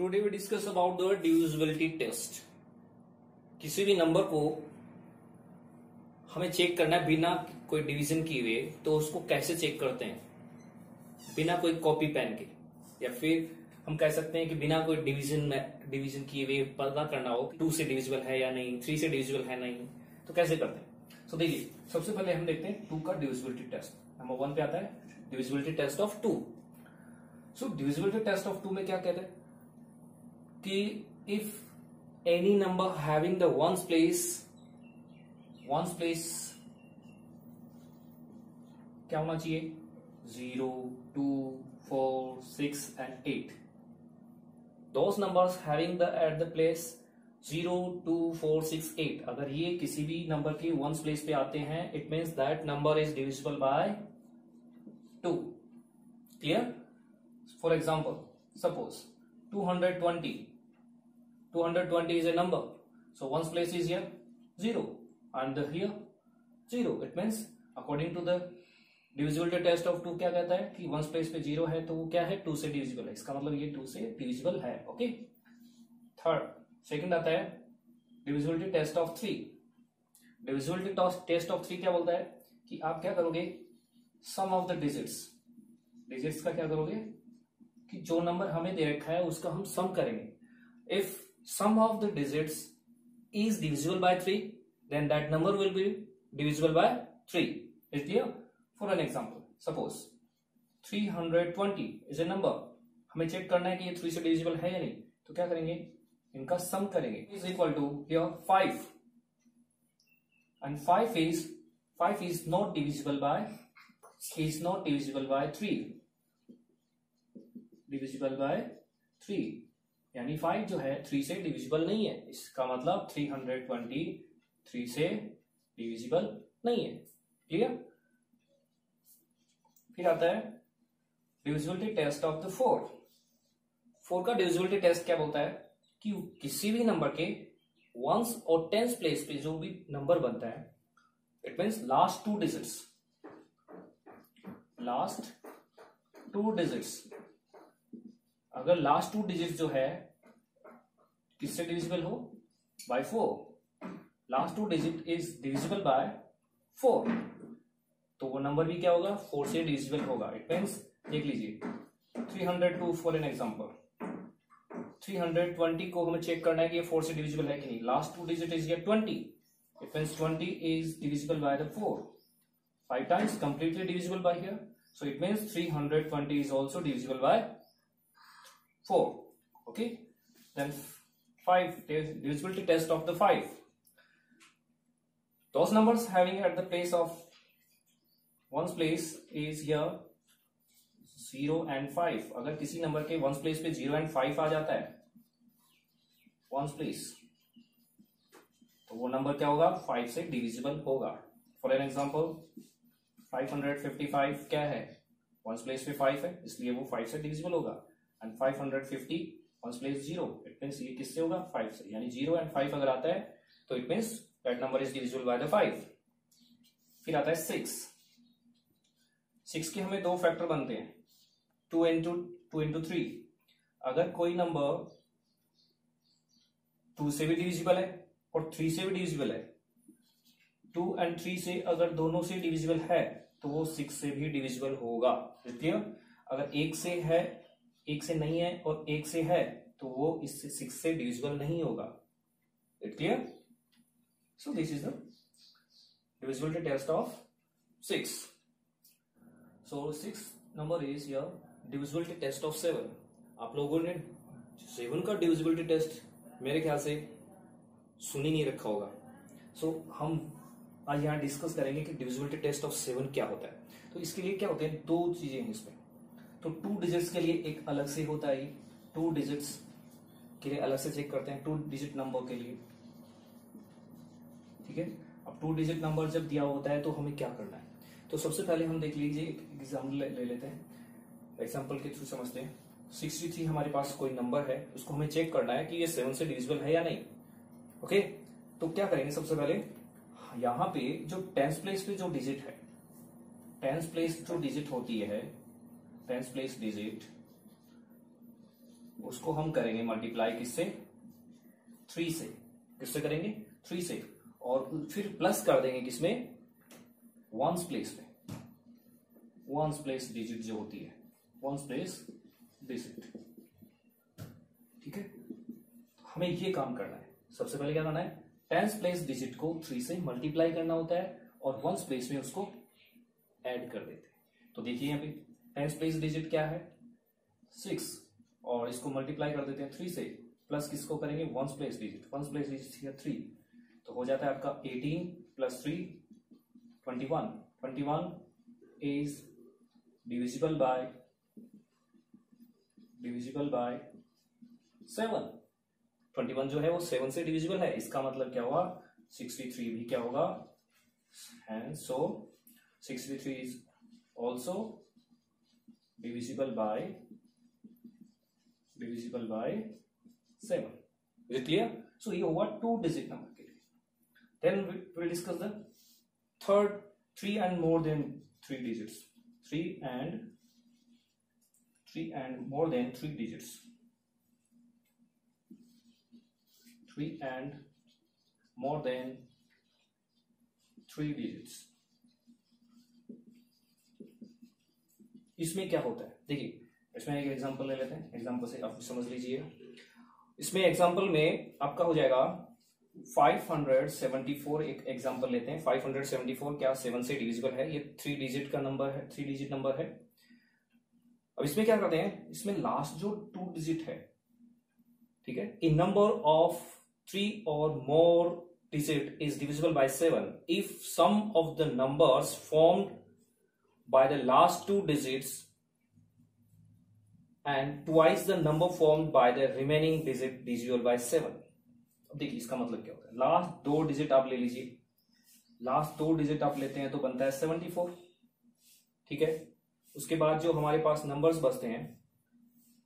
today we discuss about the divisibility test. किसी भी number को हमें चेक करना है बिना कोई डिवीजन किए हुए, तो उसको कैसे चेक करते हैं बिना कोई कॉपी पेन के, या फिर हम कह सकते हैं कि बिना कोई डिवीजन किए हुए पता करना हो 2 से डिविजिबल है या नहीं, 3 से डिविजिबल है नहीं, तो कैसे करते हैं। सो देखिए, सबसे पहले हम देखते हैं 2 का डिविजिबिलिटी टेस्ट। नंबर 1 पे आता है divisibility test of 2। So divisibility test of 2 में क्या कहते हैं कि if any number having the ones place क्या होना चाहिए, 0, 2, 4, 6 and 8. Those numbers having the at the place 0, 2, 4, 6, 8, अगर ये किसी भी नंबर के वंस प्लेस पे आते हैं, it means that number is divisible bye 2. Clear? For example, suppose 220 is a number, so ones place is here 0 and here 0. It means according to the divisibility test of 2 क्या कहता है कि ones place पे 0 है तो वो क्या है, 2 से डिविजिबल है। इसका मतलब ये 2 से डिविजिबल है। ओके, सेकंड आता है divisibility test of 3। Divisibility test of 3 क्या बोलता है कि आप क्या करोगे, सम ऑफ द डिजिट्स का क्या करोगे कि जो नंबर हमें दे रखा है उसका हम सम करेंगे। If sum of the digits is divisible by 3, then that number will be divisible by 3. Is clear? For an example, suppose 320 is a number, हमें चेक करना है कि ये 3 से डिविजिबल है या नहीं, तो क्या करेंगे, इनका सम करेंगे। is equal to here 5 and 5 is not divisible by 3, यानी 5 जो है 3 से डिविजिबल नहीं है। इसका मतलब 320 3 से डिविजिबल नहीं है। क्लियर? फिर आता है डिविजिबिलिटी टेस्ट ऑफ द 4 का डिविजिबिलिटी टेस्ट क्या बोलता है कि किसी भी नंबर के वंस और टेंस प्लेस पे जो भी नंबर बनता है, it means last two digits, अगर लास्ट 2 डिजिट जो है किससे डिविजिबल हो, by 4, last 2 digit is divisible by 4, तो वो नंबर भी क्या होगा, 4 से डिविजिबल होगा। इट मीन्स देख लीजिए 302 फॉर एन एग्जांपल, 320 को हमें चेक करना है कि ये 4 से डिविजिबल है कि नहीं। Last 2 digit is 20, it means 20 is divisible by the 4, 5 times completely divisible by here, so it means 320 is also divisible by 4. Okay, then 5, divisibility test of the 5. Those numbers having at the place of ones place is here 0 and 5. अगर किसी number के ones place पे 0 and 5 आ जाता है ones place, तो वो number क्या होगा, 5 से डिविजिबल होगा। फॉर एन एग्जांपल 555 क्या है, वंस प्लेस पे 5 है, इसलिए वो 5 से डिविजिबल होगा। And 550 ones place 0, it means ये किससे होगा, 5 से, यानी 0 and 5 अगर आता है तो it means that number is divisible by the 5। फिर आता है 6 के हमें 2 फैक्टर बनते हैं, 2 into 3। अगर कोई नंबर 2 से भी डिविजिबल है और 3 से भी डिविजिबल है, 2 and 3 से अगर दोनों से डिविजिबल है तो वो 6 से भी डिविजिबल होगा। क्लियर? अगर 1 से है, 1 से नहीं है और 1 से है, तो वो इससे 6 से डिविजिबल नहीं होगा। It clear? So this is the divisibility test of 6. So 6 number is your divisibility test of 7. आप लोगों ने 7 का डिविजिबिलिटी टेस्ट मेरे ख्याल से सुन ही नहीं रखा होगा। सो हम आज यहाँ डिस्कस करेंगे कि डिविजिबिलिटी टेस्ट ऑफ 7 क्या होता है। तो इसके लिए क्या होते हैं, 2 चीजें हैं इसमें। तो 2 डिजिट्स के लिए एक अलग से होता है, 2 डिजिट्स के लिए अलग से चेक करते हैं, 2 डिजिट नंबर के लिए। ठीक है, अब 2 डिजिट नंबर जब दिया होता है तो हमें क्या करना है, तो सबसे पहले हम देख लीजिए, एक एग्जाम्पल ले लेते हैं, एग्जाम्पल के थ्रू समझते हैं। 63 हमारे पास कोई नंबर है, उसको हमें चेक करना है कि ये 7 से डिविजिबल है या नहीं। ओके, तो क्या करेंगे, सबसे पहले यहाँ पे जो टेंस प्लेस पे जो डिजिट है, टेंस प्लेस जो डिजिट होती है, टेंस प्लेस डिजिट उसको हम करेंगे मल्टीप्लाई किससे, 3 से। किससे करेंगे, 3 से, और फिर प्लस कर देंगे किसमें, वंस प्लेस में। वंस प्लेस डिजिट जो होती है, वंस प्लेस डिजिट, ठीक है। हमें ये काम करना है। सबसे पहले क्या करना है, टेंस प्लेस डिजिट को 3 से मल्टीप्लाई करना होता है और वंस प्लेस में उसको ऐड कर देते हैं। तो देखिए यहाँ पे टेंस प्लेस डिजिट क्या है, 6, और इसको मल्टीप्लाई कर देते हैं 3 से, प्लस किसको करेंगे, ones place digit. Ones place digit है 3, तो हो जाता है आपका 18 प्लस 3 21। 21 is divisible by 7। 21 जो है वो 7 से डिविजिबल है, इसका मतलब क्या हुआ, 63 भी क्या होगा, and so 63 is also divisible by 7। Is it clear? So ये हुआ 2 डिजिट नंबर के लिए। Then we will discuss the third, 3 and more than 3 digits, 3 and more than 3 digits, 3 and more than 3 digits। इसमें क्या होता है, देखिए इसमें एक एग्जांपल ले लेते हैं, एग्जांपल से आप समझ लीजिए। इसमें एग्जांपल में आपका हो जाएगा 574, एक एग्जांपल लेते हैं। 574 क्या 7 से डिविजिबल है, ये 3 डिजिट का नंबर है, 3 डिजिट नंबर है। अब इसमें क्या करते हैं, इसमें लास्ट जो 2 डिजिट है, ठीक है, ए नंबर ऑफ 3 और more digit is divisible by 7 if sum of the numbers formed by the last 2 digits and twice the number formed by the remaining digit divisible by 7। अब देखिए इसका मतलब क्या होता है, लास्ट 2 डिजिट आप ले लीजिए, लास्ट 2 डिजिट आप लेते हैं तो बनता है 74, ठीक है। उसके बाद जो हमारे पास नंबर्स बचते हैं,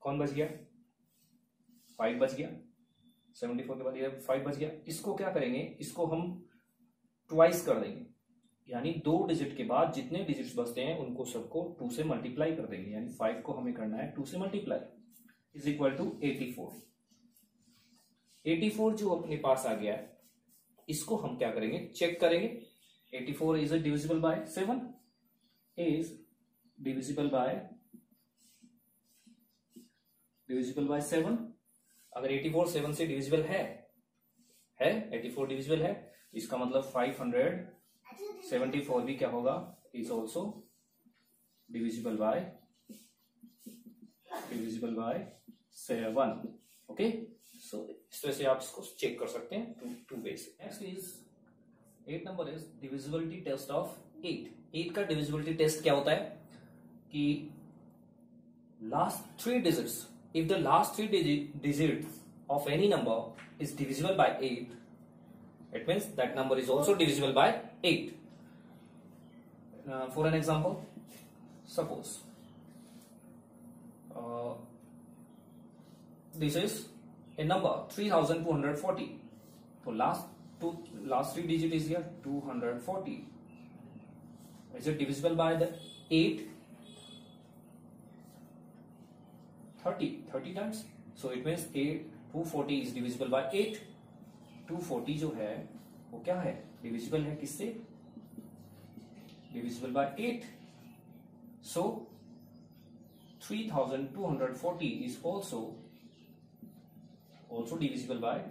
कौन बच गया, 5 बच गया, 74 के बाद ये 5 बच गया। इसको क्या करेंगे, इसको हम ट्वाइस कर देंगे, यानी 2 डिजिट के बाद जितने डिजिट्स बचते हैं उनको सबको 2 से मल्टीप्लाई कर देंगे, यानी 5 को हमें करना है 2 से मल्टीप्लाई, इज इक्वल टू 84। 84 जो अपने पास आ गया है, इसको हम क्या करेंगे, चेक करेंगे। 84 is divisible by 7, is divisible by 7। अगर 84 7 से डिविजिबल है 84 डिविजिबल है, इसका मतलब 574 भी क्या होगा, is also divisible by 7। Okay, so इस तरह से आप इसको चेक कर सकते हैं टू वे से। Next is 8 number is divisibility test of 8। 8 का डिविजिबिलिटी टेस्ट क्या होता है कि last 3 digits, if the last 3 digits of any number is divisible by 8, it means that number is also divisible by 8. For an example, suppose this is a number 3240. So last 3 digit is here 240. Is it divisible by the 8? 30 times. So it means 240 is divisible by 8. 240 जो है वो क्या है, divisible है किससे, divisible by 8. So 3240 is also divisible by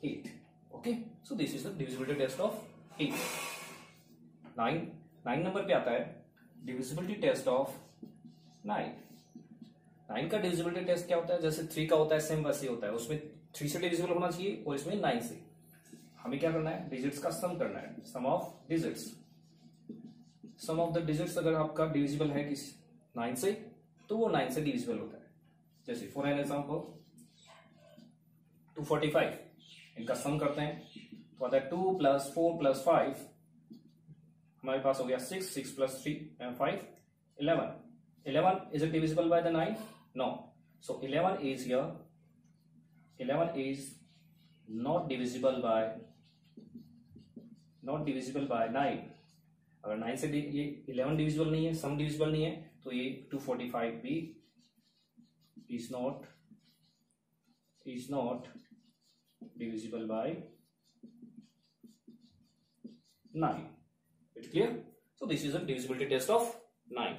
8. Okay, so this is the divisibility test of 8. 9 number पे आता है divisibility test of 9 का डिविजिबिलिटी टेस्ट क्या होता है, जैसे 3 का होता है सेम वैसे होता है, उसमें 3 से डिविजिबल होना चाहिए और इसमें 9 से। हमें क्या करना है, डिजिट्स का सम करना है, sum of digits. Sum of the digits अगर आपका डिविजिबल है किस 9 से, तो वो 9 से डिविजिबल होता है। जैसे फॉर एन एग्जांपल 245, इनका सम करते हैं तो आता है 2 + 4 + 5, हमारे पास हो गया 6 + 3 + 5 11। 11 is it divisible by the 9? No. So 11 is here. 11 is not divisible by 9। अगर 9 से ये 11 डिविजिबल नहीं है, सम डिविजिबल नहीं है, तो ये 245 भी is not divisible by 9. It's clear? So this is a divisibility test of 9.